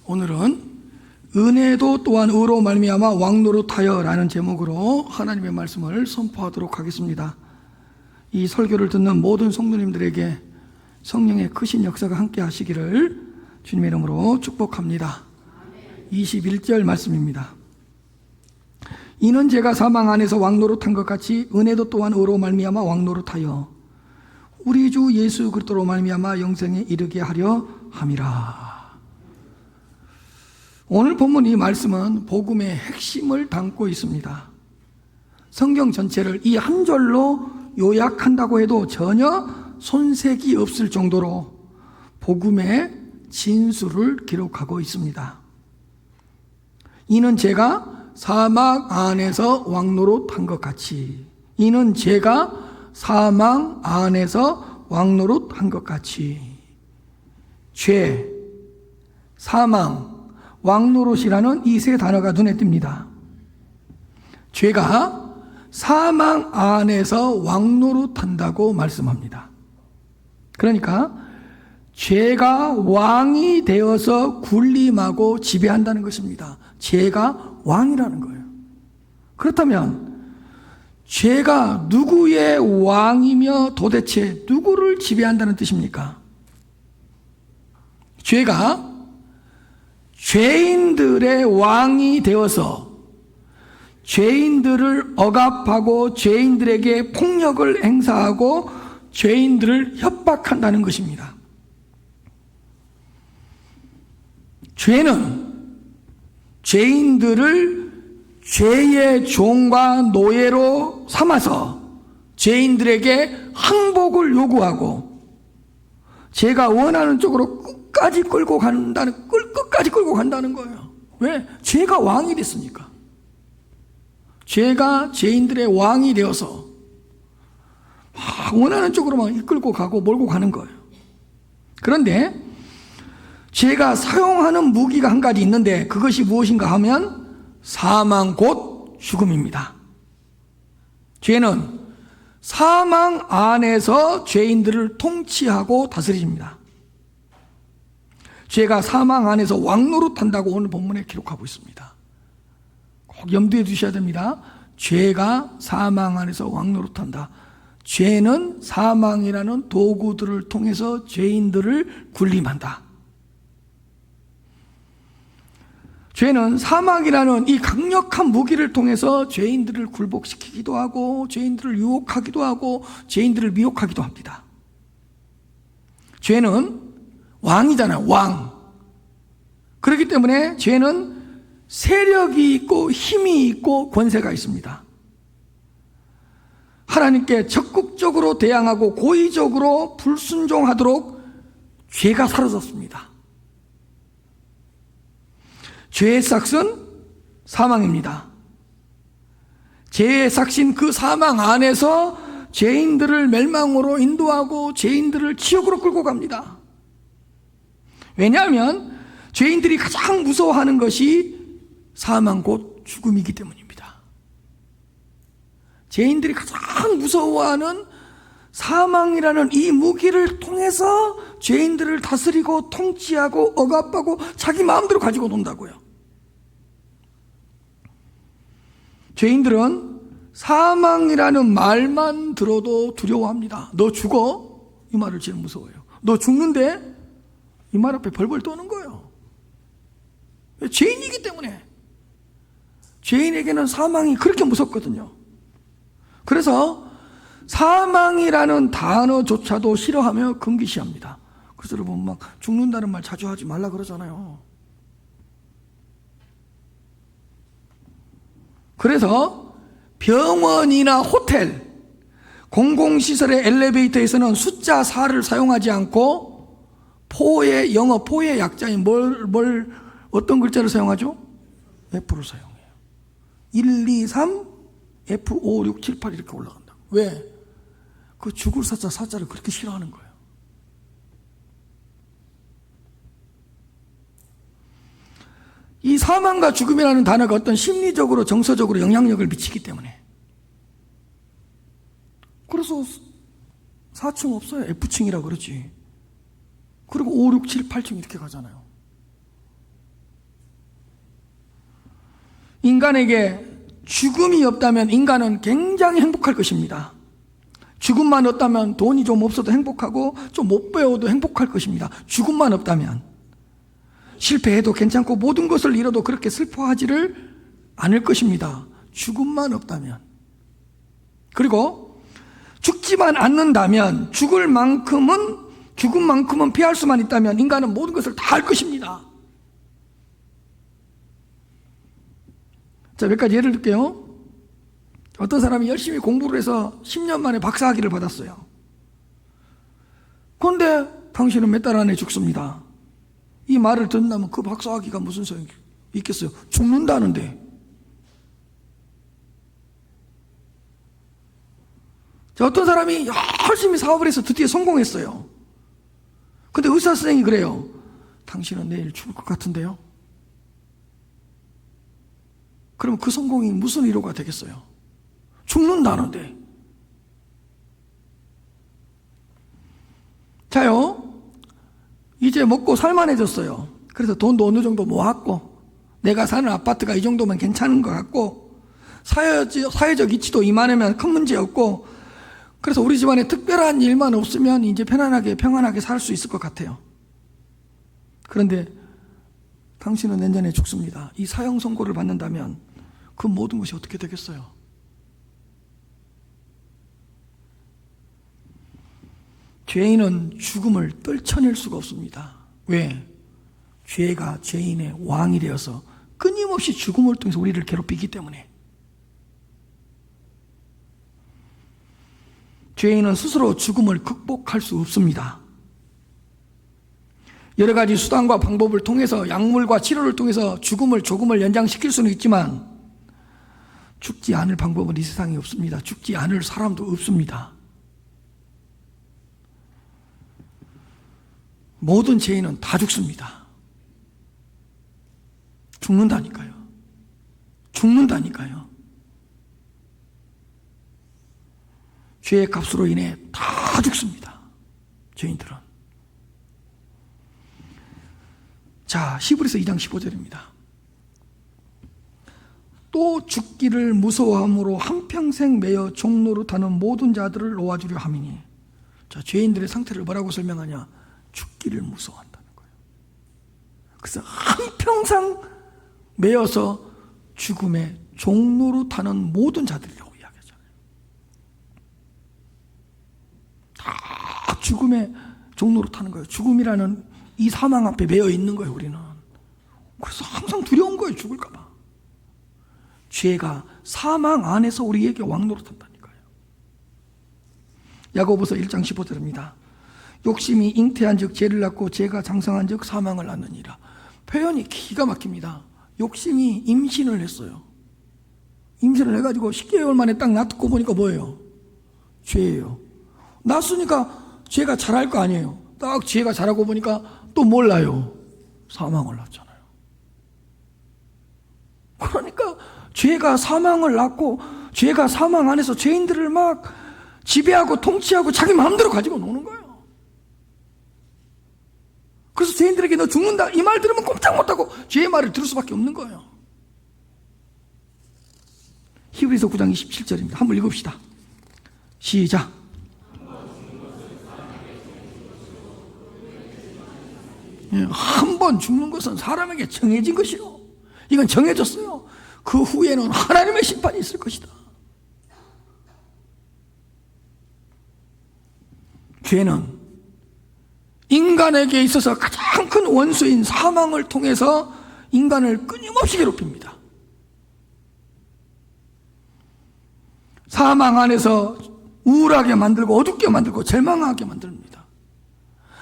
오늘은 은혜도 또한 의로 말미암아 왕노릇하여 라는 제목으로 하나님의 말씀을 선포하도록 하겠습니다. 이 설교를 듣는 모든 성도님들에게 성령의 크신 역사가 함께 하시기를 주님의 이름으로 축복합니다. 21절 말씀입니다. 이는 제가 사망 안에서 왕노릇한 것 같이 은혜도 또한 의로 말미암아 왕노릇하여 우리 주 예수 그리스도로 말미암아 영생에 이르게 하려 함이라. 오늘 본문 이 말씀은 복음의 핵심을 담고 있습니다. 성경 전체를 이 한 절로 요약한다고 해도 전혀 손색이 없을 정도로 복음의 진수를 기록하고 있습니다. 이는 제가 사망 안에서 왕노릇한 것 같이, 이는 제가 사망 안에서 왕노릇한 것 같이. 죄, 사망, 왕노릇이라는 이 세 단어가 눈에 띕니다. 죄가 사망 안에서 왕노릇한다고 말씀합니다. 그러니까 죄가 왕이 되어서 군림하고 지배한다는 것입니다. 죄가 왕이라는 거예요. 그렇다면 죄가 누구의 왕이며 도대체 누구를 지배한다는 뜻입니까? 죄가 죄인들의 왕이 되어서 죄인들을 억압하고 죄인들에게 폭력을 행사하고 죄인들을 협박한다는 것입니다. 죄는 죄인들을 죄의 종과 노예로 삼아서 죄인들에게 항복을 요구하고 제가 원하는 쪽으로 끝까지 끌고 간다는 거예요. 왜? 죄가 왕이 됐으니까. 죄가 죄인들의 왕이 되어서 원하는 쪽으로만 이끌고 가고 몰고 가는 거예요. 그런데 죄가 사용하는 무기가 한 가지 있는데 그것이 무엇인가 하면 사망 곧 죽음입니다. 죄는 사망 안에서 죄인들을 통치하고 다스립니다. 죄가 사망 안에서 왕노릇한다고 오늘 본문에 기록하고 있습니다. 꼭 염두에 두셔야 됩니다. 죄가 사망 안에서 왕노릇한다. 죄는 사망이라는 도구들을 통해서 죄인들을 군림한다. 죄는 사망이라는 이 강력한 무기를 통해서 죄인들을 굴복시키기도 하고 죄인들을 유혹하기도 하고 죄인들을 미혹하기도 합니다. 죄는 왕이잖아요. 왕. 그렇기 때문에 죄는 세력이 있고 힘이 있고 권세가 있습니다. 하나님께 적극적으로 대항하고 고의적으로 불순종하도록 죄가 사라졌습니다. 죄의 삭은 사망입니다. 죄의 삭신 그 사망 안에서 죄인들을 멸망으로 인도하고 죄인들을 지옥으로 끌고 갑니다. 왜냐하면 죄인들이 가장 무서워하는 것이 사망 곧 죽음이기 때문입니다. 죄인들이 가장 무서워하는 사망이라는 이 무기를 통해서 죄인들을 다스리고 통치하고 억압하고 자기 마음대로 가지고 논다고요. 죄인들은 사망이라는 말만 들어도 두려워합니다. 너 죽어? 이 말을 제일 무서워해요. 너 죽는데? 이 말 앞에 벌벌 떠는 거예요. 죄인이기 때문에. 죄인에게는 사망이 그렇게 무섭거든요. 그래서 사망이라는 단어조차도 싫어하며 금기시합니다. 그래서 여러분 막 죽는다는 말 자주 하지 말라 그러잖아요. 그래서 병원이나 호텔, 공공시설의 엘리베이터에서는 숫자 4를 사용하지 않고 영어 포의 약자인 어떤 글자를 사용하죠? F를 사용해요. 1, 2, 3, F, 5, 6, 7, 8 이렇게 올라간다. 왜? 그 죽을 사자를 그렇게 싫어하는 거예요. 이 사망과 죽음이라는 단어가 어떤 심리적으로 정서적으로 영향력을 미치기 때문에. 그래서 4층 없어요. F층이라고 그러지. 그리고 5, 6, 7, 8층 이렇게 가잖아요. 인간에게 죽음이 없다면 인간은 굉장히 행복할 것입니다. 죽음만 없다면 돈이 좀 없어도 행복하고 좀 못 배워도 행복할 것입니다. 죽음만 없다면. 실패해도 괜찮고 모든 것을 잃어도 그렇게 슬퍼하지를 않을 것입니다. 죽음만 없다면. 그리고 죽지만 않는다면, 죽음만큼은 피할 수만 있다면 인간은 모든 것을 다 할 것입니다. 자, 몇 가지 예를 들게요. 어떤 사람이 열심히 공부를 해서 10년 만에 박사학위를 받았어요. 그런데 당신은 몇 달 안에 죽습니다. 이 말을 듣는다면 그 박사학위가 무슨 소용이 있겠어요? 죽는다는데. 자, 어떤 사람이 열심히 사업을 해서 드디어 성공했어요. 근데 의사 선생님이 그래요. 당신은 내일 죽을 것 같은데요? 그럼 그 성공이 무슨 위로가 되겠어요? 죽는다는데. 자요, 이제 먹고 살만해졌어요. 그래서 돈도 어느 정도 모았고, 내가 사는 아파트가 이 정도면 괜찮은 것 같고, 사회적 이치도 이만하면 큰 문제 없고, 그래서 우리 집안에 특별한 일만 없으면 이제 평안하게 살 수 있을 것 같아요. 그런데 당신은 내년에 죽습니다. 이 사형 선고를 받는다면 그 모든 것이 어떻게 되겠어요? 죄인은 죽음을 떨쳐낼 수가 없습니다. 왜? 죄가 죄인의 왕이 되어서 끊임없이 죽음을 통해서 우리를 괴롭히기 때문에. 죄인은 스스로 죽음을 극복할 수 없습니다. 여러 가지 수단과 방법을 통해서, 약물과 치료를 통해서 조금을 연장시킬 수는 있지만 죽지 않을 방법은 이 세상에 없습니다. 죽지 않을 사람도 없습니다. 모든 죄인은 다 죽습니다. 죽는다니까요. 죄의 값으로 인해 다 죽습니다. 죄인들은. 자, 히브리서 2장 15절입니다. 또 죽기를 무서워함으로 한평생 매여 종노릇하는 모든 자들을 놓아주려 함이니. 자, 죄인들의 상태를 뭐라고 설명하냐? 죽기를 무서워한다는 거예요. 그래서 한평생 매여서 죽음의 종노릇하는 모든 자들이라고 이야기하잖아요. 다 죽음의 종노릇하는 거예요. 죽음이라는 이 사망 앞에 매여 있는 거예요, 우리는. 그래서 항상 두려운 거예요, 죽을까 봐. 죄가 사망 안에서 우리에게 왕노릇한다니까요. 야고보서 1장 15절입니다. 욕심이 잉태한 즉 죄를 낳고 죄가 장성한 즉 사망을 낳느니라. 표현이 기가 막힙니다. 욕심이 임신을 했어요. 임신을 해가지고 10개월 만에 딱 낳고 보니까 뭐예요? 죄예요. 낳았으니까 죄가 자랄 거 아니에요. 딱 죄가 자라고 보니까 또 몰라요. 사망을 낳잖아요. 그러니까 죄가 사망을 낳고, 죄가 사망 안에서 죄인들을 막 지배하고 통치하고 자기 마음대로 가지고 노는 거예요. 그래서 죄인들에게 너 죽는다 이 말 들으면 꼼짝 못하고 죄의 말을 들을 수밖에 없는 거예요. 히브리서 9장 27절입니다. 한번 읽읍시다. 시작. 한 번 죽는 것은 사람에게 정해진 것이요. 이건 정해졌어요. 그 후에는 하나님의 심판이 있을 것이다. 죄는 인간에게 있어서 가장 큰 원수인 사망을 통해서 인간을 끊임없이 괴롭힙니다. 사망 안에서 우울하게 만들고 어둡게 만들고 절망하게 만듭니다.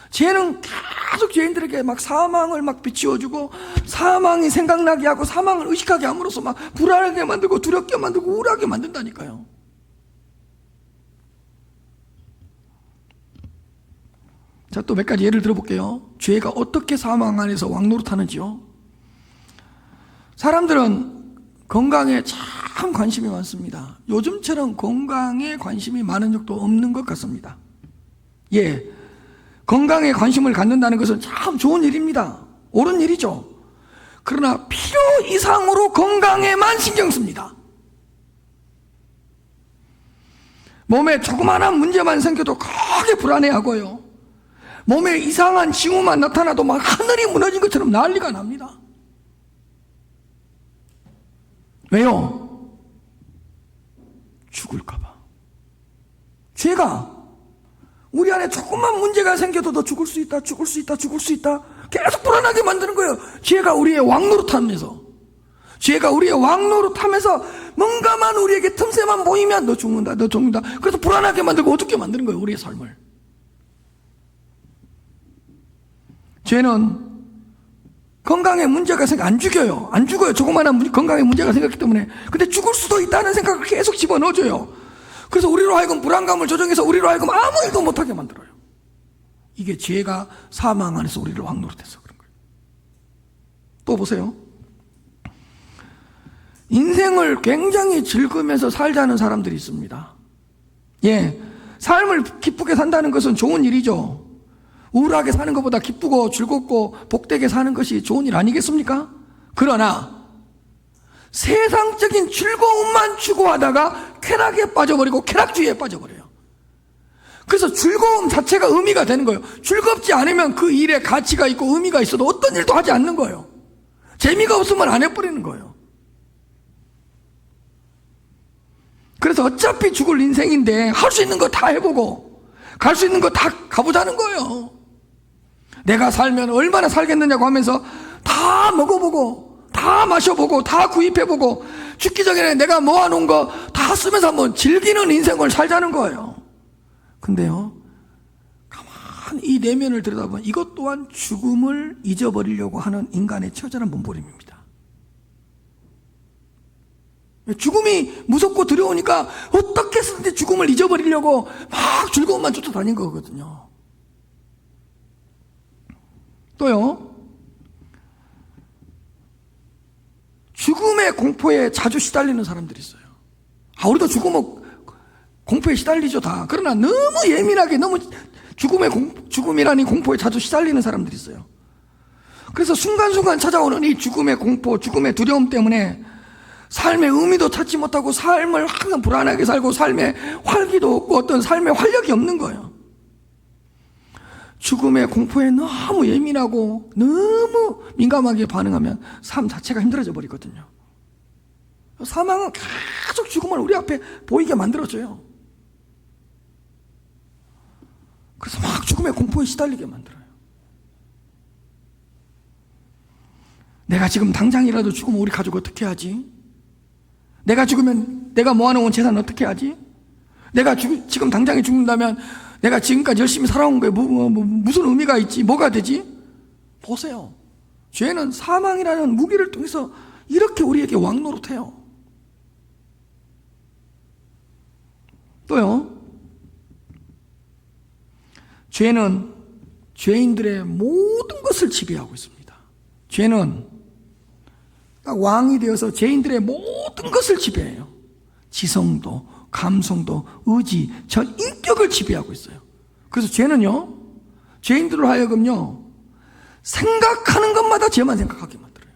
죄는 계속 죄인들에게 막 사망을 막 비추어주고 사망이 생각나게 하고 사망을 의식하게 함으로써 막 불안하게 만들고 두렵게 만들고 우울하게 만든다니까요. 자, 또 몇 가지 예를 들어볼게요. 죄가 어떻게 사망 안에서 왕노릇하는지요. 사람들은 건강에 참 관심이 많습니다. 요즘처럼 건강에 관심이 많은 적도 없는 것 같습니다. 예, 건강에 관심을 갖는다는 것은 참 좋은 일입니다. 옳은 일이죠. 그러나 필요 이상으로 건강에만 신경 씁니다. 몸에 조그마한 문제만 생겨도 크게 불안해하고요. 몸에 이상한 징후만 나타나도 막 하늘이 무너진 것처럼 난리가 납니다. 왜요? 죽을까봐. 죄가 우리 안에 조금만 문제가 생겨도 너 죽을 수 있다, 죽을 수 있다, 죽을 수 있다 계속 불안하게 만드는 거예요. 죄가 우리의 왕노릇하면서, 죄가 우리의 왕노릇하면서 뭔가만 우리에게 틈새만 보이면 너 죽는다, 너 죽는다. 그래서 불안하게 만들고 어둡게 만드는 거예요, 우리의 삶을. 죄는 건강에 문제가 안 죽여요. 안 죽어요. 조그마한 건강에 문제가 생겼기 때문에. 근데 죽을 수도 있다는 생각을 계속 집어넣어줘요. 그래서 우리로 하여금 불안감을 조정해서 우리로 하여금 아무 일도 못하게 만들어요. 이게 죄가 사망 안에서 우리를 왕노릇해서 그런 거예요. 또 보세요. 인생을 굉장히 즐기면서 살자는 사람들이 있습니다. 예, 삶을 기쁘게 산다는 것은 좋은 일이죠. 우울하게 사는 것보다 기쁘고 즐겁고 복되게 사는 것이 좋은 일 아니겠습니까? 그러나 세상적인 즐거움만 추구하다가 쾌락에 빠져버리고 쾌락주의에 빠져버려요. 그래서 즐거움 자체가 의미가 되는 거예요. 즐겁지 않으면 그 일에 가치가 있고 의미가 있어도 어떤 일도 하지 않는 거예요. 재미가 없으면 안 해버리는 거예요. 그래서 어차피 죽을 인생인데 할 수 있는 거 다 해보고 갈 수 있는 거 다 가보자는 거예요. 내가 살면 얼마나 살겠느냐고 하면서 다 먹어보고 다 마셔보고 다 구입해보고 죽기 전에 내가 모아놓은 거 다 쓰면서 한번 즐기는 인생을 살자는 거예요. 근데요, 가만히 이 내면을 들여다보면 이것 또한 죽음을 잊어버리려고 하는 인간의 처절한 몸부림입니다. 죽음이 무섭고 두려우니까 어떻게 해서든지 죽음을 잊어버리려고 막 즐거움만 쫓아다닌 거거든요. 또요, 죽음의 공포에 자주 시달리는 사람들이 있어요. 우리도 공포에 시달리죠, 다. 그러나 너무 예민하게, 너무 죽음이라는 공포에 자주 시달리는 사람들이 있어요. 그래서 순간순간 찾아오는 이 죽음의 공포, 죽음의 두려움 때문에 삶의 의미도 찾지 못하고 삶을 항상 불안하게 살고 삶에 활기도 없고 어떤 삶의 활력이 없는 거예요. 죽음의 공포에 너무 예민하고 너무 민감하게 반응하면 삶 자체가 힘들어져 버리거든요. 사망은 계속 죽음을 우리 앞에 보이게 만들어줘요. 그래서 막 죽음의 공포에 시달리게 만들어요. 내가 지금 당장이라도 죽으면 우리 가족 어떻게 하지? 내가 죽으면 내가 모아놓은 재산 어떻게 하지? 내가 지금 당장에 죽는다면 내가 지금까지 열심히 살아온 거에 무슨 의미가 있지? 뭐가 되지? 보세요. 죄는 사망이라는 무기를 통해서 이렇게 우리에게 왕노릇해요. 또요, 죄는 죄인들의 모든 것을 지배하고 있습니다. 죄는 왕이 되어서 죄인들의 모든 것을 지배해요. 지성도, 감성도, 의지, 전 인격을 지배하고 있어요. 그래서 죄는요, 죄인들로 하여금요, 생각하는 것마다 죄만 생각하게 만들어요.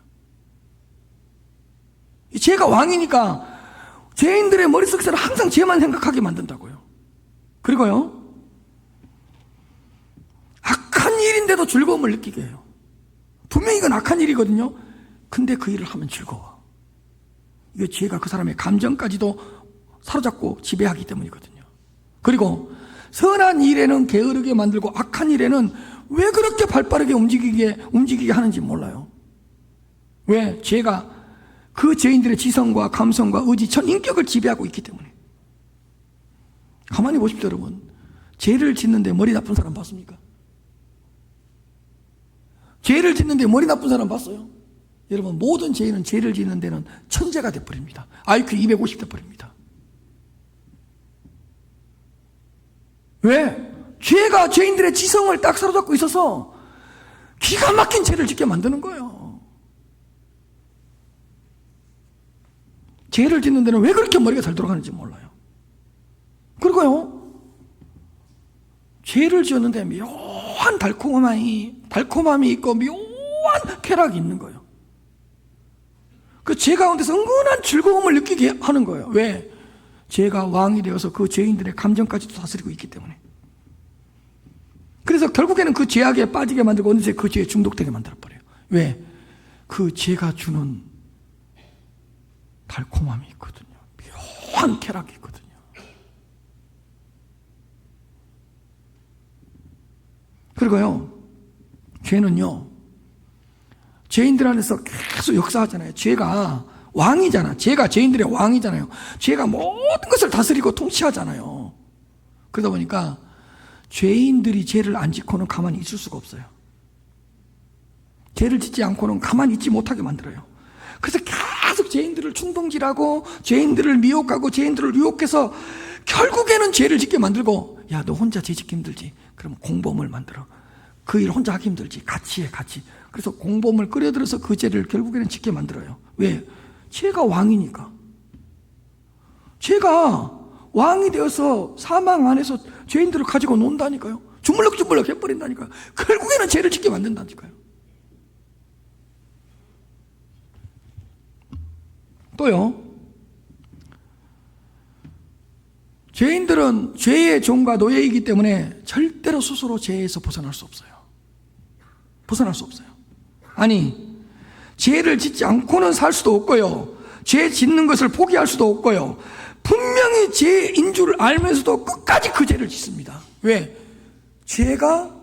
죄가 왕이니까 죄인들의 머릿속에서는 항상 죄만 생각하게 만든다고요. 그리고요, 악한 일인데도 즐거움을 느끼게 해요. 분명히 이건 악한 일이거든요. 근데 그 일을 하면 즐거워. 이게 죄가 그 사람의 감정까지도 사로잡고 지배하기 때문이거든요. 그리고 선한 일에는 게으르게 만들고 악한 일에는 왜 그렇게 발빠르게 움직이게 하는지 몰라요. 왜? 죄가 그 죄인들의 지성과 감성과 의지, 전 인격을 지배하고 있기 때문에. 가만히 보십시오, 여러분. 죄를 짓는데 머리 나쁜 사람 봤습니까? 죄를 짓는데 머리 나쁜 사람 봤어요? 여러분, 모든 죄인은 죄를 짓는 데는 천재가 돼버립니다. IQ 250 돼버립니다. 왜? 죄가 죄인들의 지성을 딱 사로잡고 있어서 기가 막힌 죄를 짓게 만드는 거예요. 죄를 짓는 데는 왜 그렇게 머리가 잘 돌아가는지 몰라요. 그리고요, 죄를 지었는데 묘한 달콤함이 있고 묘한 쾌락이 있는 거예요. 그 죄 가운데서 은근한 즐거움을 느끼게 하는 거예요. 왜? 죄가 왕이 되어서 그 죄인들의 감정까지도 다스리고 있기 때문에. 그래서 결국에는 그 죄악에 빠지게 만들고 어느새 그 죄에 중독되게 만들어버려요. 왜? 그 죄가 주는 달콤함이 있거든요. 묘한 쾌락이 있거든요. 그리고요, 죄는요, 죄인들 안에서 계속 역사하잖아요. 죄가 왕이잖아. 죄가 죄인들의 왕이잖아요. 죄가 모든 것을 다스리고 통치하잖아요. 그러다 보니까 죄인들이 죄를 안 짓고는 가만히 있을 수가 없어요. 죄를 짓지 않고는 가만히 있지 못하게 만들어요. 그래서 계속 죄인들을 충동질하고 죄인들을 미혹하고 죄인들을 유혹해서 결국에는 죄를 짓게 만들고, 야, 너 혼자 죄 짓기 힘들지? 그럼 공범을 만들어. 그 일 혼자 하기 힘들지? 같이 해, 같이. 그래서 공범을 끌어들여서 그 죄를 결국에는 짓게 만들어요. 왜? 죄가 왕이니까. 죄가 왕이 되어서 사망 안에서 죄인들을 가지고 논다니까요. 주물럭주물럭 해버린다니까요. 결국에는 죄를 짓게 만든다니까요. 또요, 죄인들은 죄의 종과 노예이기 때문에 절대로 스스로 죄에서 벗어날 수 없어요. 벗어날 수 없어요. 아니, 죄를 짓지 않고는 살 수도 없고요, 죄 짓는 것을 포기할 수도 없고요, 분명히 죄인 줄 알면서도 끝까지 그 죄를 짓습니다. 왜? 죄가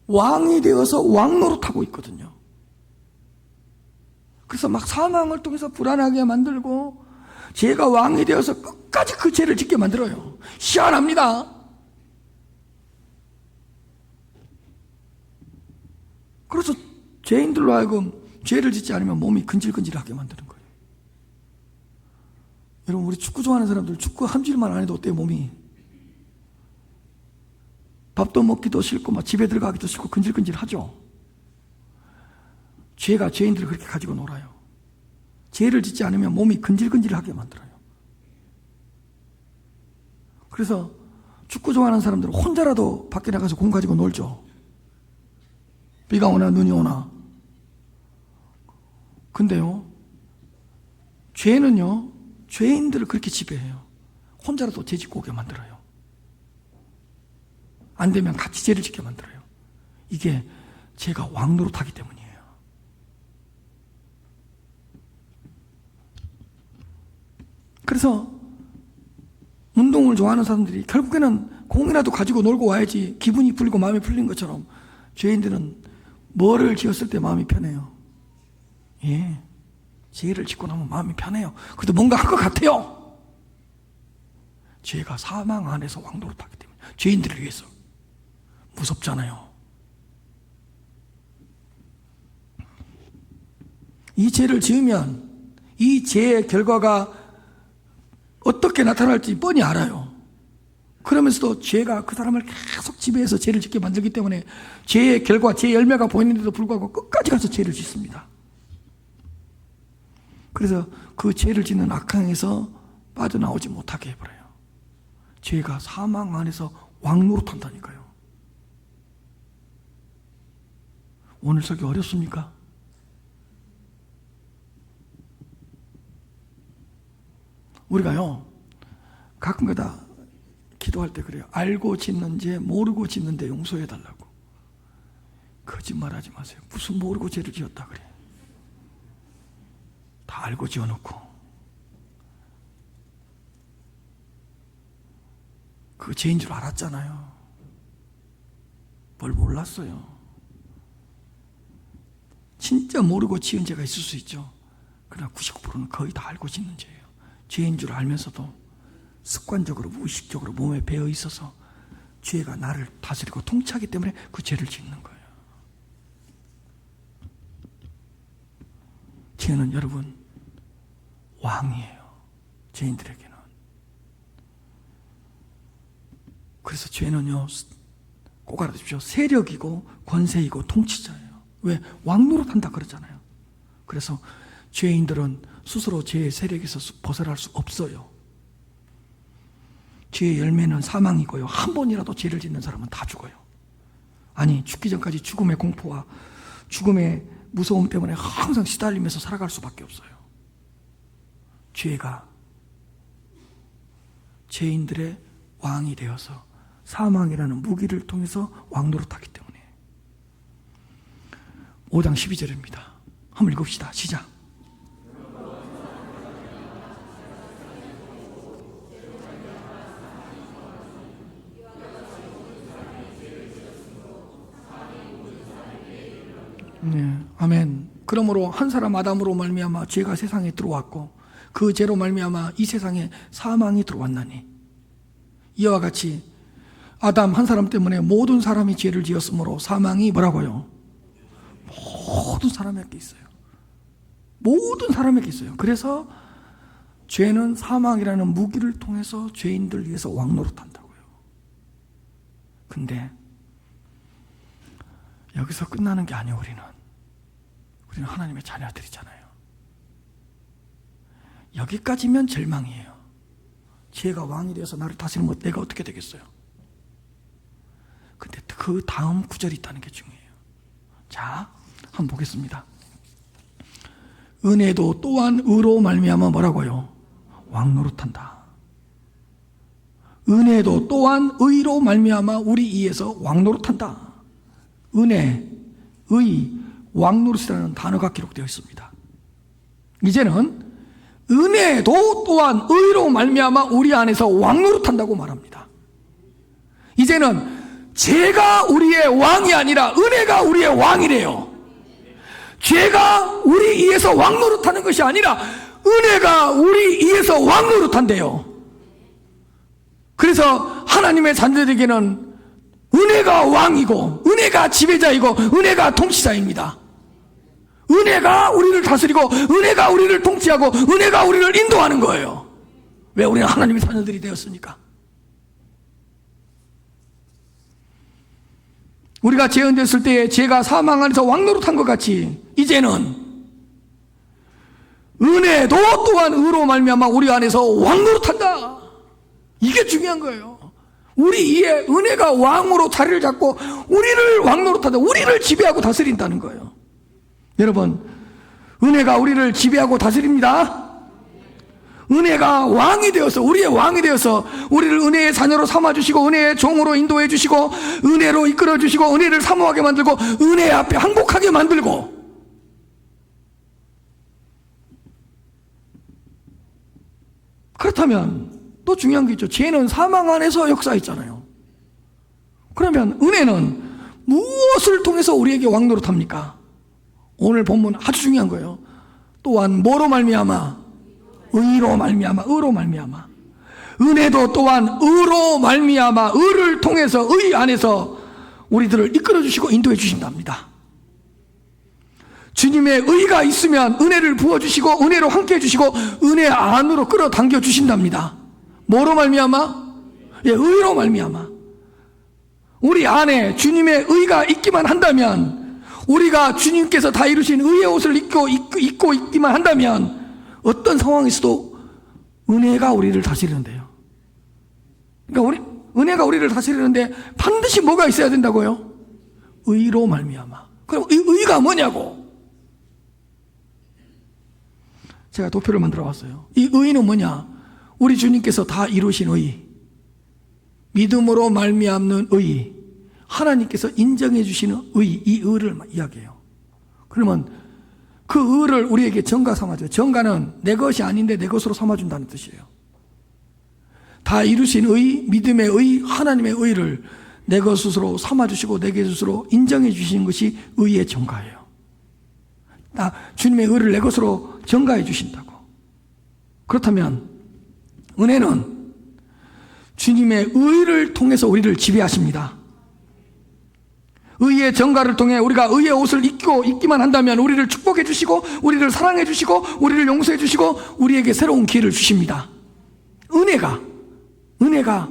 왕이 되어서 왕노릇하고 있거든요. 그래서 막 사망을 통해서 불안하게 만들고 죄가 왕이 되어서 끝까지 그 죄를 짓게 만들어요. 희한합니다. 그래서 죄인들로 하여금 죄를 짓지 않으면 몸이 근질근질하게 만드는 거예요. 여러분, 우리 축구 좋아하는 사람들 축구 한 주일만 안 해도 어때요? 몸이 밥도 먹기도 싫고 막 집에 들어가기도 싫고 근질근질하죠. 죄가 죄인들을 그렇게 가지고 놀아요. 죄를 짓지 않으면 몸이 근질근질하게 만들어요. 그래서 축구 좋아하는 사람들은 혼자라도 밖에 나가서 공 가지고 놀죠. 비가 오나 눈이 오나. 근데요, 죄는요, 죄인들을 그렇게 지배해요. 혼자라도 죄 짓고 오게 만들어요. 안 되면 같이 죄를 짓게 만들어요. 이게 죄가 왕노릇하기 때문이에요. 그래서 운동을 좋아하는 사람들이 결국에는 공이라도 가지고 놀고 와야지 기분이 풀리고 마음이 풀린 것처럼 죄인들은 뭐를 지었을 때 마음이 편해요? 예, 죄를 짓고 나면 마음이 편해요. 그래도 뭔가 할 것 같아요. 죄가 사망 안에서 왕노릇하기 때문에. 죄인들을 위해서 무섭잖아요. 이 죄를 지으면 이 죄의 결과가 어떻게 나타날지 뻔히 알아요. 그러면서도 죄가 그 사람을 계속 지배해서 죄를 짓게 만들기 때문에 죄의 결과, 죄의 열매가 보이는데도 불구하고 끝까지 가서 죄를 짓습니다. 그래서 그 죄를 짓는 악행에서 빠져나오지 못하게 해버려요. 죄가 사망 안에서 왕노릇한다니까요. 오늘 설교 어렵습니까? 우리가요, 가끔가다 기도할 때 그래요. 알고 짓는 죄, 모르고 짓는 데 용서해달라고. 거짓말하지 마세요. 무슨 모르고 죄를 지었다 그래. 다 알고 지어놓고. 그 죄인 줄 알았잖아요. 뭘 몰랐어요. 진짜 모르고 지은 죄가 있을 수 있죠. 그러나 99%는 거의 다 알고 짓는 죄예요. 죄인 줄 알면서도 습관적으로 무의식적으로 몸에 배어 있어서 죄가 나를 다스리고 통치하기 때문에 그 죄를 짓는 거예요. 죄는 여러분 왕이에요. 죄인들에게는. 그래서 죄는요, 꼭 알아두십시오. 세력이고 권세이고 통치자예요. 왜? 왕노릇한다 그러잖아요. 그래서 죄인들은 스스로 죄의 세력에서 벗어날 수 없어요. 죄의 열매는 사망이고요. 한 번이라도 죄를 짓는 사람은 다 죽어요. 아니, 죽기 전까지 죽음의 공포와 죽음의 무서움 때문에 항상 시달리면서 살아갈 수밖에 없어요. 죄가 죄인들의 왕이 되어서 사망이라는 무기를 통해서 왕노릇하기 때문에. 5장 12절입니다. 한번 읽읍시다. 시작. 네, 아멘. 그러므로 한 사람 아담으로 말미암아 죄가 세상에 들어왔고 그 죄로 말미암아 이 세상에 사망이 들어왔나니 이와 같이 아담 한 사람 때문에 모든 사람이 죄를 지었으므로 사망이 뭐라고요? 모든 사람에게 있어요. 모든 사람에게 있어요. 그래서 죄는 사망이라는 무기를 통해서 죄인들 위해서 왕노릇한다고요. 근데 여기서 끝나는 게 아니에요. 우리는 하나님의 자녀들이잖아요. 여기까지면 절망이에요. 죄가 왕이 되어서 나를 다스리면 내가 어떻게 되겠어요? 근데 그 다음 구절이 있다는 게 중요해요. 자, 한번 보겠습니다. 은혜도 또한 의로 말미암아 뭐라고요? 왕노릇한다. 은혜도 또한 의로 말미암아 우리 이에서 왕노릇한다. 은혜, 의, 왕노릇이라는 단어가 기록되어 있습니다. 이제는 은혜도 또한 의로 말미암아 우리 안에서 왕노릇한다고 말합니다. 이제는 죄가 우리의 왕이 아니라 은혜가 우리의 왕이래요. 죄가 우리 이에서 왕노릇하는 것이 아니라 은혜가 우리 이에서 왕노릇한대요. 그래서 하나님의 자녀들에게는 은혜가 왕이고 은혜가 지배자이고 은혜가 통치자입니다. 은혜가 우리를 다스리고 은혜가 우리를 통치하고 은혜가 우리를 인도하는 거예요. 왜 우리는 하나님의 자녀들이 되었습니까? 우리가 죄인되었을 때에 죄가 사망 안에서 왕노릇한 것 같이 이제는 은혜도 또한 의로 말미암아 우리 안에서 왕노릇한다. 이게 중요한 거예요. 우리 이에 은혜가 왕으로 자리를 잡고 우리를 왕노릇한다. 우리를 지배하고 다스린다는 거예요. 여러분, 은혜가 우리를 지배하고 다스립니다. 은혜가 왕이 되어서 우리의 왕이 되어서 우리를 은혜의 자녀로 삼아주시고 은혜의 종으로 인도해 주시고 은혜로 이끌어 주시고 은혜를 사모하게 만들고 은혜 앞에 항복하게 만들고. 그렇다면 또 중요한 게 있죠. 죄는 사망 안에서 역사했잖아요. 그러면 은혜는 무엇을 통해서 우리에게 왕노릇합니까? 오늘 본문 아주 중요한 거예요. 또한 뭐로 말미암아? 의로 말미암아. 의로 말미암아. 은혜도 또한 의로 말미암아 의를 통해서 의 안에서 우리들을 이끌어 주시고 인도해 주신답니다. 주님의 의가 있으면 은혜를 부어주시고 은혜로 함께 해주시고 은혜 안으로 끌어당겨 주신답니다. 뭐로 말미암아? 예, 의로 말미암아. 우리 안에 주님의 의가 있기만 한다면, 우리가 주님께서 다 이루신 의의 옷을 입고 있기만 한다면 어떤 상황에서도 은혜가 우리를 다스리는데요. 그러니까 은혜가 우리를 다스리는데 반드시 뭐가 있어야 된다고요? 의로 말미암아. 그럼 의가 뭐냐고? 제가 도표를 만들어 봤어요. 이 의는 뭐냐? 우리 주님께서 다 이루신 의, 믿음으로 말미암는 의, 하나님께서 인정해 주시는 의, 이 의를 이야기해요. 그러면 그 의를 우리에게 정가 삼아줘요. 정가는 내 것이 아닌데 내 것으로 삼아준다는 뜻이에요. 다 이루신 의, 믿음의 의, 하나님의 의를 내 것으로 삼아주시고 내 것으로 인정해 주시는 것이 의의 정가예요. 주님의 의를 내 것으로 정가해 주신다고. 그렇다면 은혜는 주님의 의를 통해서 우리를 지배하십니다. 의의 정가를 통해 우리가 의의 옷을 입기만 한다면 우리를 축복해 주시고 우리를 사랑해 주시고 우리를 용서해 주시고 우리에게 새로운 기회를 주십니다. 은혜가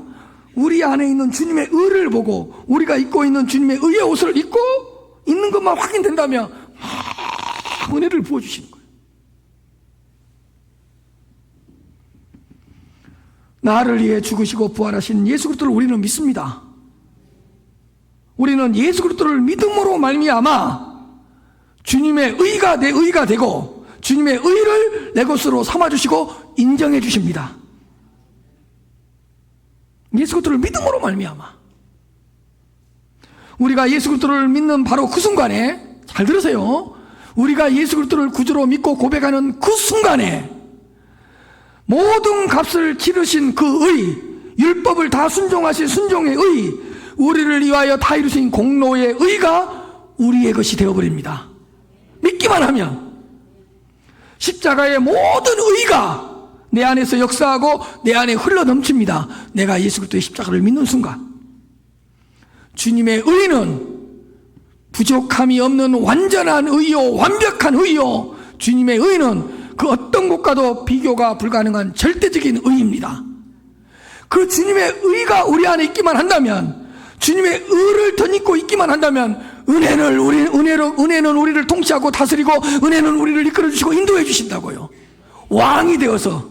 우리 안에 있는 주님의 의를 보고 우리가 입고 있는 주님의 의의 옷을 입고 있는 것만 확인된다면 은혜를 부어주시는 거예요. 나를 위해 죽으시고 부활하신 예수 그리스도를 우리는 믿습니다. 우리는 예수 그리스도를 믿음으로 말미암아 주님의 의가 내 의가 되고 주님의 의를 내 것으로 삼아주시고 인정해 주십니다. 예수 그리스도를 믿음으로 말미암아 우리가 예수 그리스도를 믿는 바로 그 순간에, 잘 들으세요, 우리가 예수 그리스도를 구주로 믿고 고백하는 그 순간에 모든 값을 치르신 그 의, 율법을 다 순종하신 순종의 의, 우리를 위하여 다 이루신 공로의 의가 우리의 것이 되어버립니다. 믿기만 하면 십자가의 모든 의가 내 안에서 역사하고 내 안에 흘러넘칩니다. 내가 예수 그리스도의 십자가를 믿는 순간 주님의 의는 부족함이 없는 완전한 의요, 완벽한 의요, 주님의 의는 그 어떤 것과도 비교가 불가능한 절대적인 의입니다. 그 주님의 의가 우리 안에 있기만 한다면, 주님의 의를 덧입고 있기만 한다면 은혜는 우리를 통치하고 다스리고 은혜는 우리를 이끌어주시고 인도해 주신다고요. 왕이 되어서.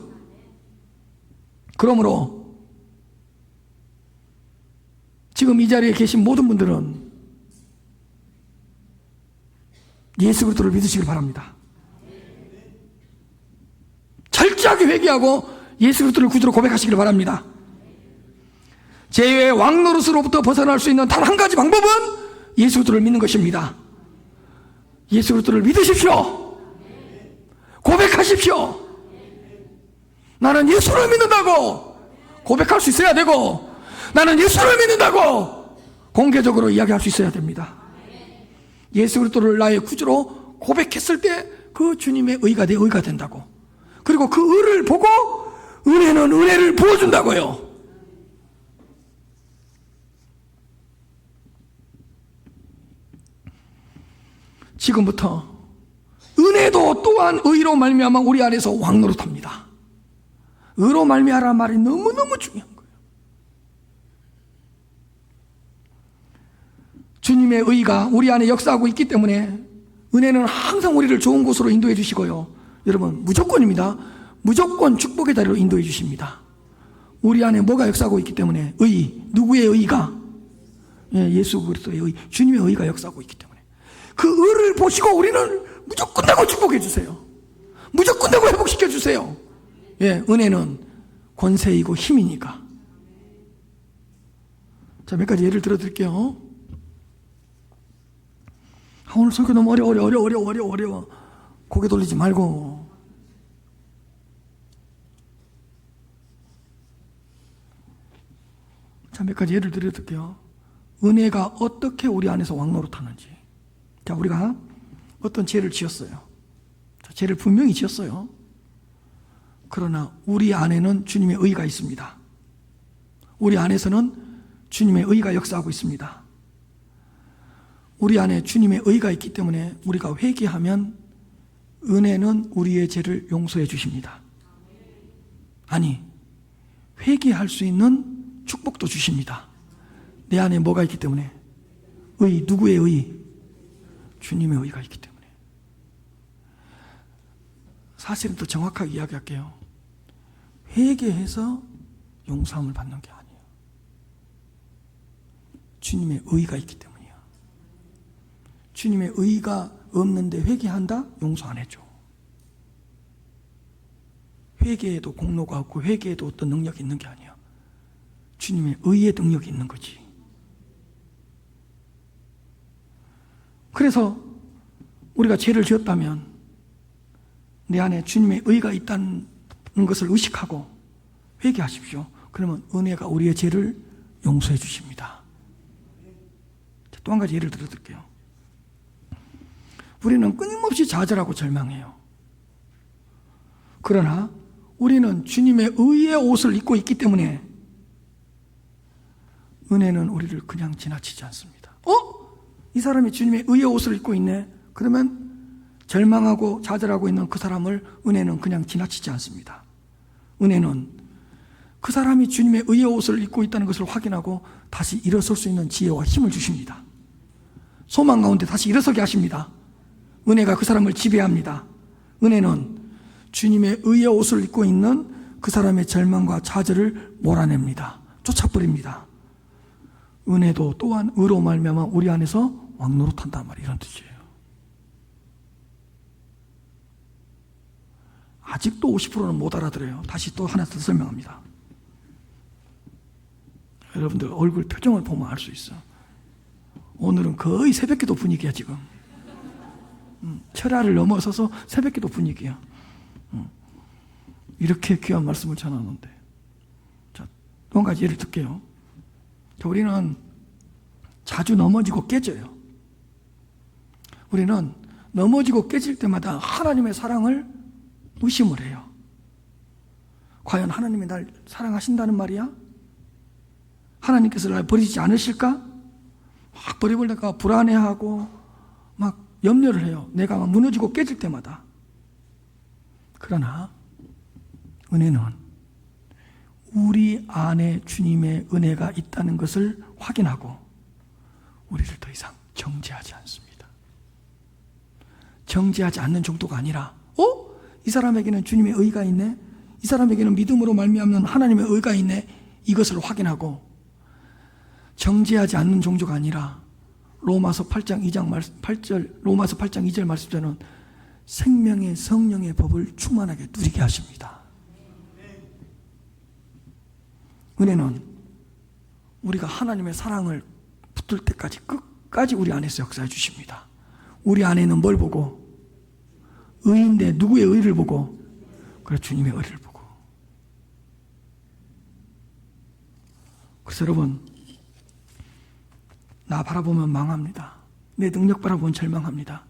그러므로 지금 이 자리에 계신 모든 분들은 예수 그리스도를 믿으시길 바랍니다. 철저하게 회개하고 예수 그리스도를 구주로 고백하시길 바랍니다. 죄의 왕 노릇으로부터 벗어날 수 있는 단 한 가지 방법은 예수 그리스도를 믿는 것입니다. 예수 그리스도를 믿으십시오. 고백하십시오. 나는 예수를 믿는다고 고백할 수 있어야 되고, 나는 예수를 믿는다고 공개적으로 이야기할 수 있어야 됩니다. 예수 그리스도를 나의 구주로 고백했을 때 그 주님의 의가 내 의가 된다고. 그리고 그 의를 보고 은혜는 은혜를 부어준다고요. 지금부터 은혜도 또한 의로 말미암아 우리 안에서 왕노릇합니다. 의로 말미암아라는 말이 너무너무 중요한 거예요. 주님의 의가 우리 안에 역사하고 있기 때문에 은혜는 항상 우리를 좋은 곳으로 인도해 주시고요. 여러분, 무조건입니다. 무조건 축복의 다리로 인도해 주십니다. 우리 안에 뭐가 역사하고 있기 때문에, 의, 누구의 의가? 예수 그리스도의 의, 주님의 의가 역사하고 있기 때문에 그 의를 보시고 우리는 무조건 되고 축복해 주세요. 무조건 되고 회복시켜 주세요. 은혜는 권세이고 힘이니까. 자, 몇 가지 예를 들어 드릴게요. 오늘 설교 너무 어려워. 고개 돌리지 말고. 자, 몇 가지 예를 들어 드릴게요. 은혜가 어떻게 우리 안에서 왕노릇하는지. 자, 우리가 어떤 죄를 지었어요. 자, 죄를 분명히 지었어요. 그러나 우리 안에는 주님의 의가 있습니다. 우리 안에서는 주님의 의가 역사하고 있습니다. 우리 안에 주님의 의가 있기 때문에 우리가 회개하면 은혜는 우리의 죄를 용서해 주십니다. 아니, 회개할 수 있는 축복도 주십니다. 내 안에 뭐가 있기 때문에? 의, 누구의 의? 주님의 의가 있기 때문에. 사실은 더 정확하게 이야기할게요. 회개해서 용서함을 받는 게 아니에요. 주님의 의가 있기 때문이에요. 주님의 의가 없는데 회개한다? 용서 안 해줘. 회개에도 공로가 없고 회개에도 어떤 능력이 있는 게 아니에요. 주님의 의의 능력이 있는 거지. 그래서 우리가 죄를 지었다면 내 안에 주님의 의가 있다는 것을 의식하고 회개하십시오. 그러면 은혜가 우리의 죄를 용서해 주십니다. 또 한 가지 예를 들어 드릴게요. 우리는 끊임없이 좌절하고 절망해요. 그러나 우리는 주님의 의의 옷을 입고 있기 때문에 은혜는 우리를 그냥 지나치지 않습니다. 이 사람이 주님의 의의 옷을 입고 있네. 그러면 절망하고 좌절하고 있는 그 사람을 은혜는 그냥 지나치지 않습니다. 은혜는 그 사람이 주님의 의의 옷을 입고 있다는 것을 확인하고 다시 일어설 수 있는 지혜와 힘을 주십니다. 소망 가운데 다시 일어서게 하십니다. 은혜가 그 사람을 지배합니다. 은혜는 주님의 의의 옷을 입고 있는 그 사람의 절망과 좌절을 몰아냅니다. 쫓아버립니다. 은혜도 또한 의로 말미암아 우리 안에서 왕노릇한단 말이에요. 이런 뜻이에요. 아직도 50%는 못 알아들어요. 다시 또 하나 더 설명합니다. 여러분들 얼굴 표정을 보면 알 수 있어. 오늘은 거의 새벽기도 분위기야 지금. 철야를 넘어서서 새벽기도 분위기야. 이렇게 귀한 말씀을 전하는데. 자, 또 한 가지 예를 들게요. 자, 우리는 자주 넘어지고 깨져요. 우리는 넘어지고 깨질 때마다 하나님의 사랑을 의심을 해요. 과연 하나님이 날 사랑하신다는 말이야? 하나님께서 날 버리지 않으실까? 막 버려버리다가 불안해하고 막 염려를 해요. 내가 막 무너지고 깨질 때마다. 그러나 은혜는 우리 안에 주님의 은혜가 있다는 것을 확인하고 우리를 더 이상 정죄하지 않습니다. 정죄하지 않는 정도가 아니라 이 사람에게는 주님의 의가 있네, 이 사람에게는 믿음으로 말미암는 하나님의 의가 있네, 이것을 확인하고 정죄하지 않는 정도가 아니라 로마서 8장 2절 말씀처럼 생명의 성령의 법을 충만하게 누리게 하십니다. 은혜는 우리가 하나님의 사랑을 붙들 때까지 끝까지 우리 안에서 역사해 주십니다. 우리 안에는 뭘 보고? 의인데 누구의 의를 보고? 그래, 주님의 의를 보고. 그래서 여러분, 나 바라보면 망합니다. 내 능력 바라보면 절망합니다.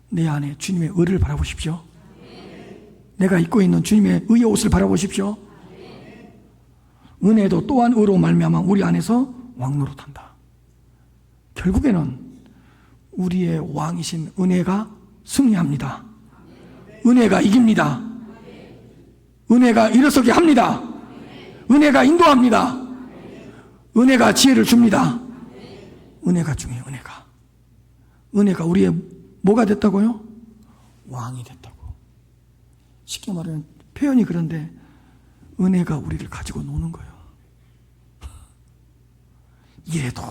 내 안에 주님의 의를 바라보십시오. 내가 입고 있는 주님의 의의 옷을 바라보십시오. 은혜도 또한 의로 말미암아 우리 안에서 왕노릇한다. 결국에는 우리의 왕이신 은혜가 승리합니다. 은혜가 이깁니다. 은혜가 일어서게 합니다. 은혜가 인도합니다. 은혜가 지혜를 줍니다. 은혜가 중요해요. 은혜가 우리의 뭐가 됐다고요? 왕이 됐다고. 쉽게 말하면 표현이 그런데 은혜가 우리를 가지고 노는 거예요. 이래도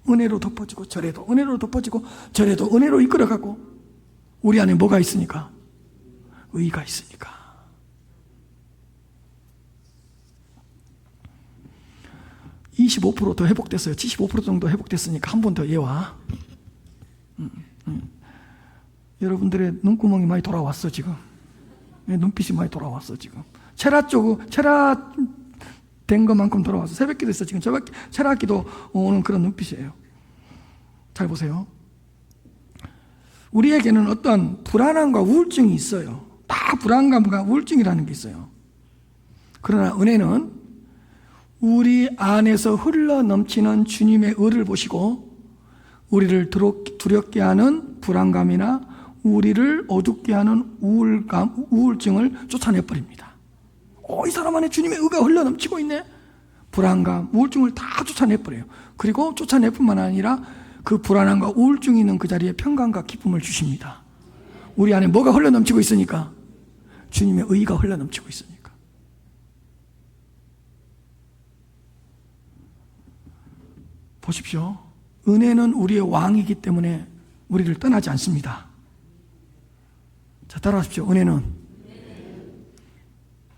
은혜로 덮어지고 저래도 은혜로 덮어지고 저래도 은혜로 이끌어가고 우리 안에 뭐가 있으니까? 의가 있으니까. (25%) 더 회복됐어요. 75% 정도 회복됐으니까 한 번 더 예와. 여러분들의 눈구멍이 많이 돌아왔어 지금. 눈빛이 많이 돌아왔어 지금. 체라 된 것만큼 돌아왔어. 새벽기도 있어 지금. 체라기도 오는 그런 눈빛이에요. 잘 보세요. 우리에게는 어떤 불안함과 우울증이 있어요. 다 불안감과 우울증이라는 게 있어요. 그러나 은혜는 우리 안에서 흘러 넘치는 주님의 의를 보시고 우리를 두렵게 하는 불안감이나 우리를 어둡게 하는 우울증을 쫓아내버립니다. 이 사람 안에 주님의 의가 흘러 넘치고 있네. 불안감, 우울증을 다 쫓아내버려요. 그리고 쫓아낼 뿐만 아니라 그 불안함과 우울증이 있는 그 자리에 평강과 기쁨을 주십니다. 우리 안에 뭐가 흘러 넘치고 있으니까? 주님의 의가 흘러 넘치고 있으니까. 보십시오. 은혜는 우리의 왕이기 때문에 우리를 떠나지 않습니다. 자, 따라하십시오. 은혜는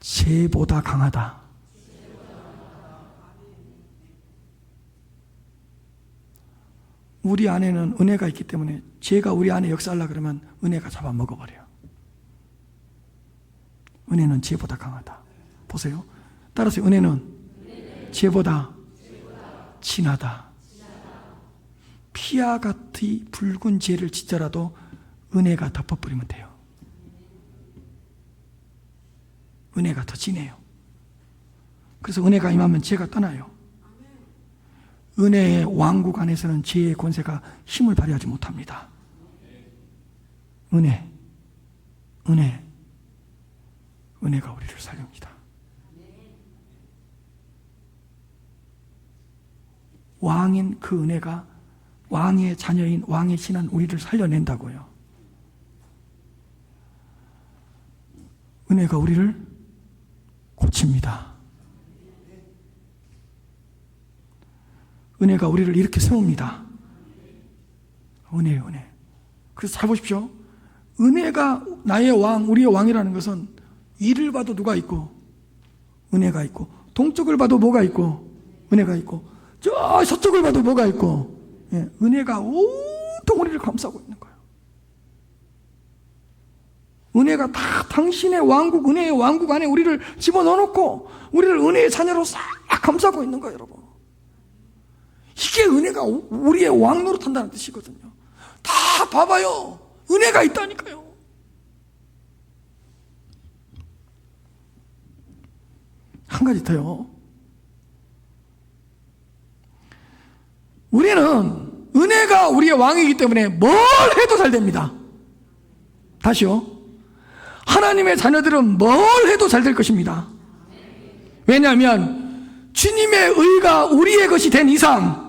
죄보다 강하다. 우리 안에는 은혜가 있기 때문에 죄가 우리 안에 역사하려고 그러면 은혜가 잡아먹어버려요. 은혜는 죄보다 강하다. 보세요. 따라서 은혜는 죄보다 진하다. 피와 같이 붉은 죄를 짓더라도 은혜가 덮어버리면 돼요. 은혜가 더 진해요. 그래서 은혜가 임하면 죄가 떠나요. 은혜의 왕국 안에서는 죄의 권세가 힘을 발휘하지 못합니다. 은혜가 우리를 살립니다. 왕인 그 은혜가 왕의 자녀인 왕의 신한 우리를 살려낸다고요. 은혜가 우리를 고칩니다. 은혜가 우리를 이렇게 세웁니다. 은혜. 그래서 잘 보십시오. 은혜가 나의 왕, 우리의 왕이라는 것은 위를 봐도 누가 있고? 은혜가 있고. 동쪽을 봐도 뭐가 있고? 은혜가 있고. 저 서쪽을 봐도 뭐가 있고? 예, 은혜가 온통 우리를 감싸고 있는 거예요. 은혜가 다 당신의 왕국, 은혜의 왕국 안에 우리를 집어넣어놓고 우리를 은혜의 자녀로 싹 감싸고 있는 거예요, 여러분. 이게 은혜가 우리의 왕 노릇한다는 뜻이거든요. 다 봐봐요. 은혜가 있다니까요. 한 가지 더요. 우리는 은혜가 우리의 왕이기 때문에 뭘 해도 잘 됩니다. 다시요. 하나님의 자녀들은 뭘 해도 잘 될 것입니다. 왜냐하면 주님의 의가 우리의 것이 된 이상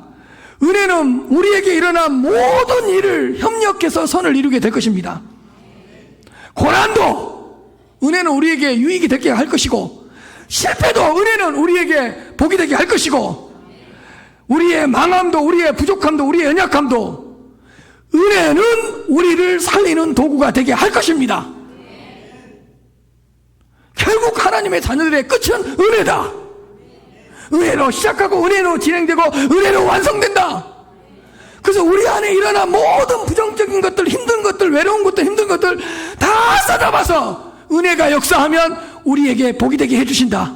은혜는 우리에게 일어난 모든 일을 협력해서 선을 이루게 될 것입니다. 고난도 은혜는 우리에게 유익이 되게 할 것이고, 실패도 은혜는 우리에게 복이 되게 할 것이고, 우리의 망함도, 우리의 부족함도, 우리의 연약함도 은혜는 우리를 살리는 도구가 되게 할 것입니다. 결국 하나님의 자녀들의 끝은 은혜다. 은혜로 시작하고 은혜로 진행되고 은혜로 완성된다. 그래서 우리 안에 일어난 모든 부정적인 것들, 힘든 것들, 외로운 것들, 힘든 것들 다 싸잡아서 은혜가 역사하면 우리에게 복이 되게 해주신다.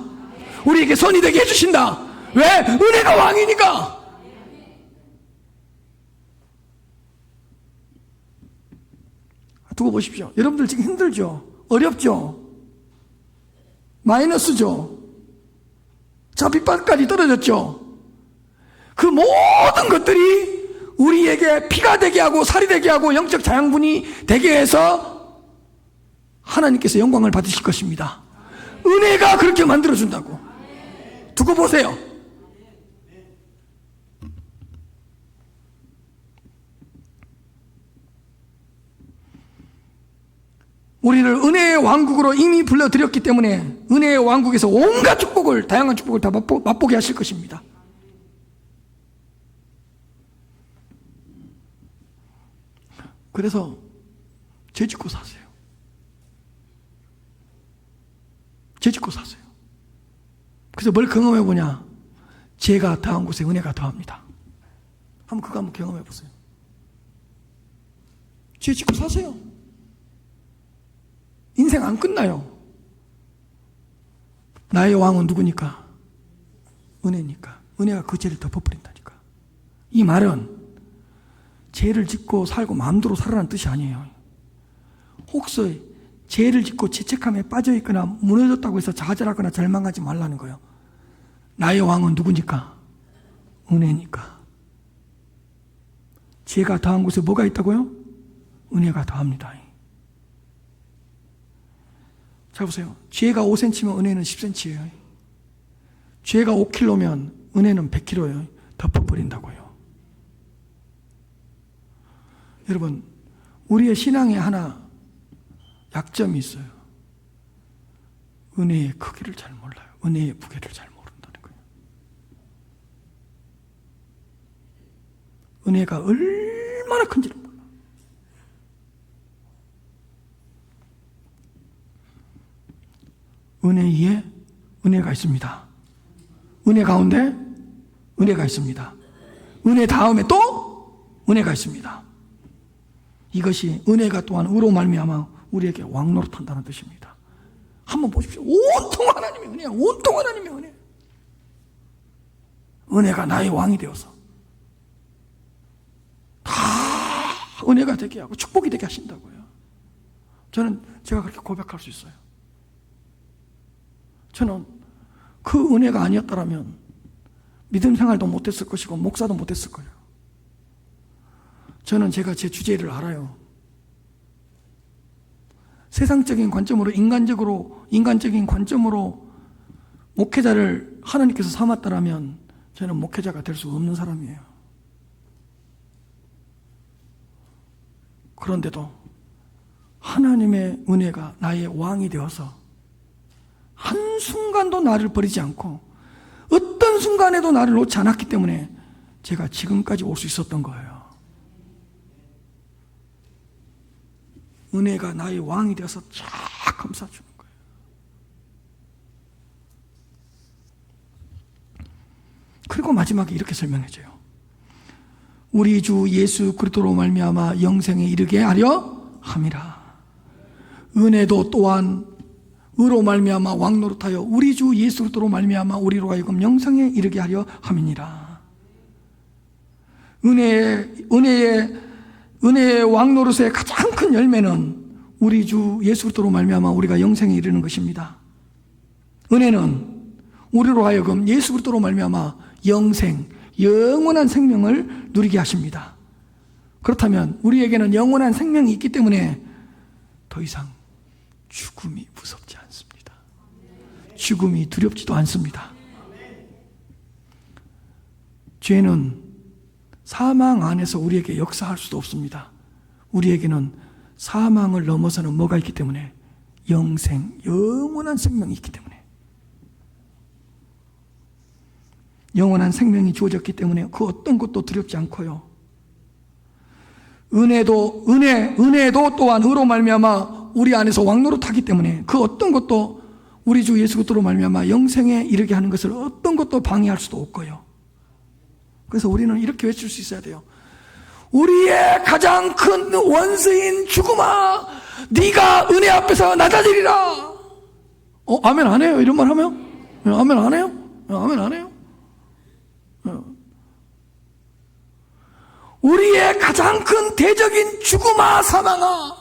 우리에게 선이 되게 해주신다. 왜? 은혜가 왕이니까. 두고 보십시오. 여러분들 지금 힘들죠? 어렵죠? 마이너스죠? 자, 빗발까지 떨어졌죠? 그 모든 것들이 우리에게 피가 되게 하고 살이 되게 하고 영적 자양분이 되게 해서 하나님께서 영광을 받으실 것입니다. 은혜가 그렇게 만들어준다고. 두고 보세요. 우리를 은혜의 왕국으로 이미 불러들였기 때문에 은혜의 왕국에서 온갖 축복을, 다양한 축복을 다 맛보게 하실 것입니다. 그래서 죄 짓고 사세요. 죄 짓고 사세요. 그래서 뭘 경험해 보냐? 죄가 더한 곳에 은혜가 더합니다. 그거 한번 경험해 보세요. 죄 짓고 사세요. 인생 안 끝나요. 나의 왕은 누구니까? 은혜니까. 은혜가 그 죄를 덮어버린다니까. 이 말은 죄를 짓고 살고 마음대로 살아라는 뜻이 아니에요. 혹시 죄를 짓고 죄책감에 빠져있거나 무너졌다고 해서 좌절하거나 절망하지 말라는 거예요. 나의 왕은 누구니까? 은혜니까. 죄가 더한 곳에 뭐가 있다고요? 은혜가 더합니다. 자, 보세요. 죄가 5cm면 은혜는 10cm예요. 죄가 5kg면 은혜는 100kg예요. 덮어버린다고요. 여러분, 우리의 신앙에 하나 약점이 있어요. 은혜의 크기를 잘 몰라요. 은혜의 무게를 잘 모른다는 거예요. 은혜가 얼마나 큰지를 몰라요. 은혜 위에 은혜가 있습니다. 은혜 가운데 은혜가 있습니다. 은혜 다음에 또 은혜가 있습니다. 이것이 은혜가 또한 의로 말미암아 우리에게 왕노릇한다는 뜻입니다. 한번 보십시오. 온통 하나님의 은혜야. 온통 하나님의 은혜. 은혜가 나의 왕이 되어서 다 은혜가 되게 하고 축복이 되게 하신다고요. 제가 그렇게 고백할 수 있어요. 저는 그 은혜가 아니었더라면 믿음 생활도 못했을 것이고 목사도 못했을 거예요. 저는 제가 제 주제를 알아요. 세상적인 관점으로 인간적인 관점으로 목회자를 하나님께서 삼았더라면 저는 목회자가 될 수 없는 사람이에요. 그런데도 하나님의 은혜가 나의 왕이 되어서 한순간도 나를 버리지 않고 어떤 순간에도 나를 놓지 않았기 때문에 제가 지금까지 올 수 있었던 거예요. 은혜가 나의 왕이 되어서 쫙 감싸주는 거예요. 그리고 마지막에 이렇게 설명해줘요. 우리 주 예수 그리스도로 말미암아 영생에 이르게 하려 함이라. 은혜도 또한 의로 말미암아 왕노릇하여 우리 주 예수 그리스도로 말미암아 우리로 하여금 영생에 이르게 하려 함이니라. 은혜의 왕노릇의 가장 큰 열매는 우리 주 예수 그리스도로 말미암아 우리가 영생에 이르는 것입니다. 은혜는 우리로 하여금 예수 그리스도로 말미암아 영생, 영원한 생명을 누리게 하십니다. 그렇다면 우리에게는 영원한 생명이 있기 때문에 더 이상 죽음이 무섭지 않습니다. 죽음이 두렵지도 않습니다. 죄는 사망 안에서 우리에게 역사할 수도 없습니다. 우리에게는 사망을 넘어서는 뭐가 있기 때문에 영생, 영원한 생명이 있기 때문에 영원한 생명이 주어졌기 때문에 그 어떤 것도 두렵지 않고요. 은혜도 또한 의로 말미암아 우리 안에서 왕노릇하기 때문에 그 어떤 것도 우리 주 예수 그리스도로 말미암아 영생에 이르게 하는 것을 어떤 것도 방해할 수도 없고요. 그래서 우리는 이렇게 외칠 수 있어야 돼요. 우리의 가장 큰 원수인 죽음아, 네가 은혜 앞에서 낮아지리라. 아멘 안 해요? 이런 말 하면? 아멘 안 해요? 아멘 안 해요? 우리의 가장 큰 대적인 죽음아, 사망아,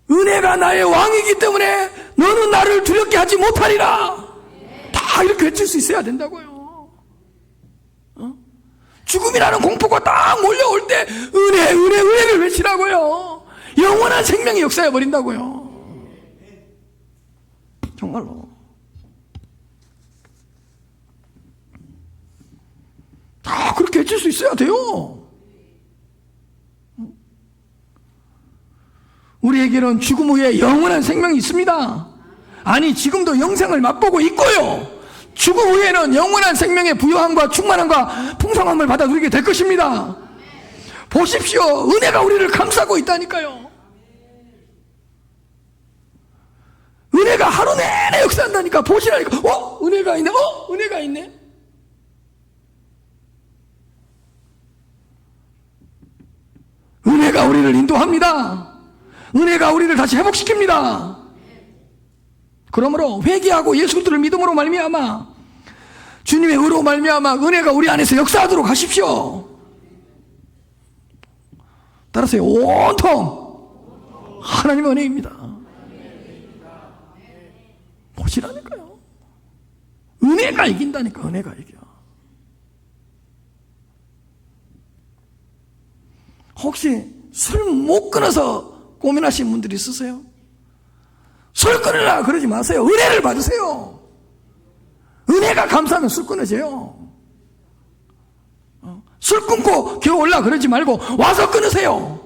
은혜가 나의 왕이기 때문에 너는 나를 두렵게 하지 못하리라. 다 이렇게 외칠 수 있어야 된다고요. 죽음이라는 공포가 딱 몰려올 때 은혜를 외치라고요. 영원한 생명이 역사해 버린다고요. 정말로 다 그렇게 외칠 수 있어야 돼요. 우리에게는 죽음 후에 영원한 생명이 있습니다. 아니, 지금도 영생을 맛보고 있고요. 죽음 후에는 영원한 생명의 부요함과 충만함과 풍성함을 받아 누리게 될 것입니다. 보십시오. 은혜가 우리를 감싸고 있다니까요. 은혜가 하루 내내 역사한다니까. 보시라니까. 은혜가 있네. 은혜가 있네. 은혜가 우리를 인도합니다. 은혜가 우리를 다시 회복시킵니다. 그러므로 회개하고 예수 그리스도를 믿음으로 말미암아 주님의 의로 말미암아 은혜가 우리 안에서 역사하도록 하십시오. 따라서 온통 하나님의 은혜입니다. 보시라니까요. 은혜가 이긴다니까. 은혜가 이겨. 혹시 술 못 끊어서 고민하시는 분들이 있으세요? 술 끊으라 그러지 마세요. 은혜를 받으세요. 은혜가 감사하면 술 끊으세요. 술 끊고 겨우 올라 그러지 말고 와서 끊으세요.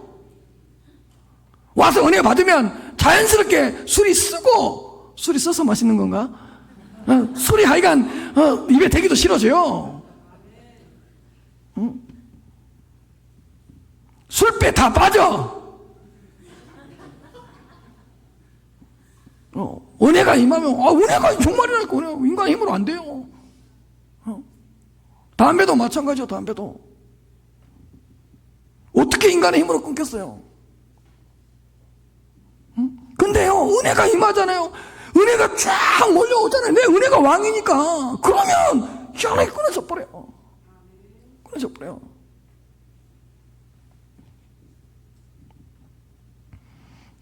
와서 은혜 받으면 자연스럽게 술이 써서 마시는 건가? 술이 하여간 입에 대기도 싫어져요. 술배 다 빠져. 은혜가 임하면 은혜가 정말이라니까. 은혜가 인간의 힘으로 안 돼요. 담배도 마찬가지요. 담배도 어떻게 인간의 힘으로 끊겠어요? 근데요, 은혜가 임하잖아요. 은혜가 쫙 몰려오잖아요. 내 은혜가 왕이니까. 그러면 희한하게 끊어져 버려요. 끊어져 버려요.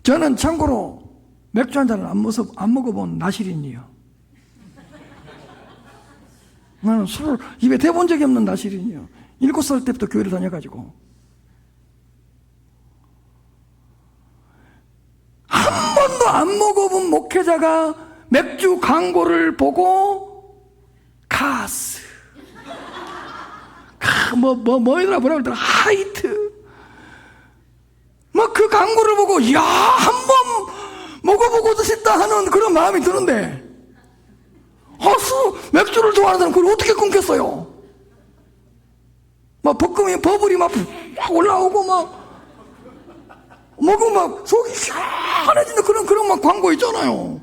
저는 참고로 맥주 한 잔을 안 먹어본 나시린이요. 나는 술을 입에 대본 적이 없는 나시린이요. 7살 때부터 교회를 다녀가지고 한 번도 안 먹어본 목회자가 맥주 광고를 보고 가스 뭐더라 뭐라 그러더라 하이트 막 그 광고를 보고 한 번 먹어보고 싶다 하는 그런 마음이 드는데 맥주를 좋아하는 사람 그걸 어떻게 끊겠어요? 막 버블이 막 올라오고 막 먹으면 막 속이 시원해지는 그런 막 광고 있잖아요.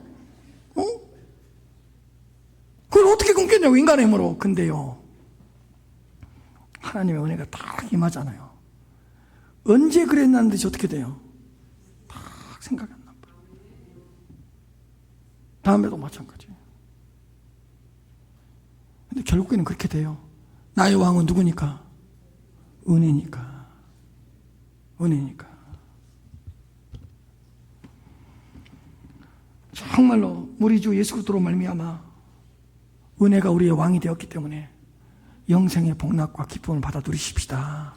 그걸 어떻게 끊겠냐? 되냐고, 인간의 힘으로. 근데요, 하나님의 은혜가 딱 임하잖아요. 언제 그랬나는 듯이 어떻게 돼요? 딱 생각이 안 나요. 다음에도 마찬가지예요. 근데 결국에는 그렇게 돼요. 나의 왕은 누구니까? 은혜니까. 은혜니까. 정말로 우리 주 예수 그리스도로 말미암아 은혜가 우리의 왕이 되었기 때문에 영생의 복락과 기쁨을 받아 누리십시다.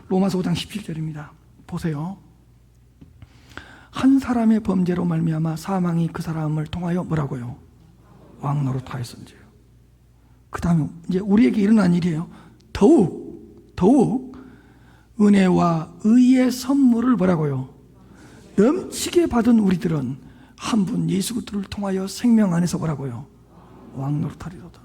로마서 5장 17절입니다. 보세요. 한 사람의 범죄로 말미암아 사망이 그 사람을 통하여 뭐라고요? 왕노릇하였은지요. 그 다음에 이제 우리에게 일어난 일이에요. 더욱 은혜와 의의 선물을 뭐라고요? 넘치게 받은 우리들은 한 분 예수 그리스도를 통하여 생명 안에서 뭐라고요? 왕노릇하리로다.